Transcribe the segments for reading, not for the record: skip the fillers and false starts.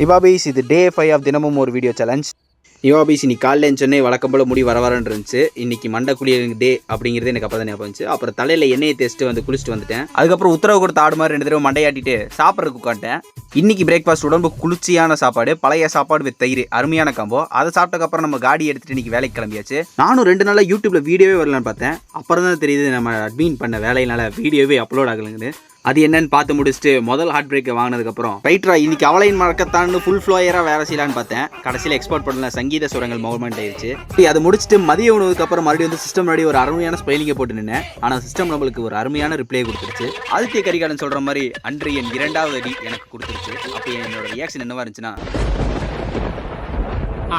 இவாபீஸ் இது டே 5 ஆஃப் தினமும் ஒரு வீடியோ சேலஞ்ச். இவாபீஸ் இன்னைக்கு காலையில் இருந்துச்சோன்னே வழக்கம் போல் முடி வரன்னு இருந்துச்சு. இன்னைக்கு மண்டை குளியல் டே அப்படிங்கிறது எனக்கு அப்போ தான் ஞாபகம் இருந்துச்சு. அப்புறம் தலையில் எண்ணெயை தேய்ச்சிட்டு வந்து குளிச்சுட்டு வந்துட்டேன். அதுக்கப்புறம் உத்தரவு கொடுத்த ஆடு மாதிரி 2 தடவை மண்டையாட்டிட்டு சாப்பிட்றதுக்கு உட்காந்துட்டேன். இன்னைக்கு பிரேக்ஃபாஸ்ட் உடம்பு குளிர்ச்சியான சாப்பாடு, பழைய சாப்பாடு வித் தயிர், அருமையான காம்போ. அதை சாப்பிட்டதுக்கப்புறம் நம்ம காடி எடுத்துட்டு இன்னைக்கு வேலைக்கு கிளம்பியாச்சு. நானும் 2 நாளாக யூடியூப்ல வீடியோவே வரலான்னு பார்த்தேன். அப்புறம் தான் தெரியுது நம்ம அட்மின் பண்ண வேலையினால வீடியோவே அப்லோட் ஆகலைங்கன்னு. அது என்னன்னு பார்த்து முடிச்சுட்டு முதல் ஹார்ட் பிரேக்கை வாங்கினதுக்கப்புறம் ரைட்ரா இன்னைக்கு அவளையின் மறக்கத்தான்னு ஃபுல் ஃப்ளோயராக வேலை செய்யலான்னு பார்த்தேன். கடைசியில் எக்ஸ்போர்ட் பண்ணல சங்கீத சுரங்கள் மூவ்மெண்ட் ஆயிடுச்சு. அதை முடிச்சுட்டு மதிய உணவுக்கு அப்புறம் மறுபடியும் வந்து சிஸ்டம் முன்னாடி ஒரு அருமையான ஸ்பெல்லிங்கை போட்டு நின்னேன். ஆனால் சிஸ்டம் நம்மளுக்கு ஒரு அருமையான ரிப்ளை கொடுத்துருச்சு. ஆதித்ய கரிகாலன் சொல்கிற மாதிரி அன்று என் 2வது அடி எனக்கு கொடுத்துருச்சு. அப்போ என்னோட ரியாக்ஷன் என்னவா இருந்துச்சுன்னா,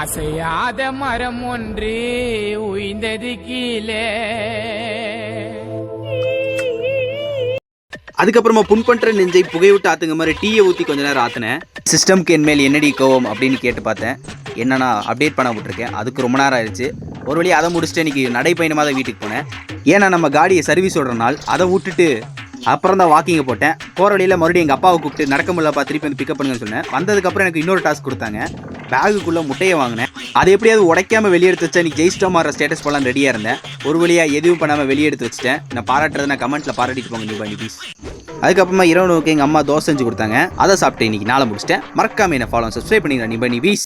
அசையாத மரம் ஒன்று உய்ந்தது கீழே. அதுக்கப்புறமா புண் பண்ணுற நெஞ்சை புகைவிட்டு ஆத்துங்க மாதிரி டீயை ஊற்றி கொஞ்ச நேரம் ஆற்றினேன். சிஸ்டம்க்கு என்மேல் என்னடி கோவம் அப்படின்னு கேட்டு பார்த்தேன். என்னன்னா அப்டேட் பண்ண விட்டுருக்கேன். அதுக்கு ரொம்ப நேரம் ஆயிடுச்சு. ஒரு வழியாக அதை முடிச்சுட்டு இன்றைக்கி நடைப்பயணமாக தான் வீட்டுக்கு போனேன். ஏன்னா நம்ம காடியை சர்வீஸ் விடுற நாள். அதை விட்டுட்டு அப்புறம் தான் வாக்கிங்கை போட்டேன். போகிற வழியில் மறுபடியும் எங்கள் அப்பாவை கூப்பிட்டு நடக்க முடியலப்பா திருப்பி வந்து பிக்கப் பண்ணுங்கன்னு சொன்னேன். வந்ததுக்கப்புறம் எனக்கு இன்னொரு டாஸ்க் கொடுத்தாங்க. பேகுக்குள்ளே முட்டையை வாங்கினேன். அதை எப்படியாவது உடைக்காமல் வெளியெடுத்து வச்சா இன்றைக்கி ஜெயிஸ்டோமாற ஸ்டேட்டஸ் போலாம் ரெடியாக இருந்தேன். ஒரு வழியாக எதுவும் பண்ணாமல் வெளியெடுத்து வச்சுட்டேன். நான் பாராட்டுறது நான் கமெண்ட்டில் பாராட்டிட்டு போங்க நீ ப்ளீஸ். அதுக்கப்புறமா இரவு நோக்கு எங்கள் அம்மா தோசை செஞ்சு கொடுத்தாங்க. அதை சாப்பிட்டு இன்றைக்கி நாளை முடிச்சிட்டேன். மறக்காம என்ன ஃபாலோ சப்ஸ்கிரைப் பண்ணிக்கிறேன் நீ வீஸ்.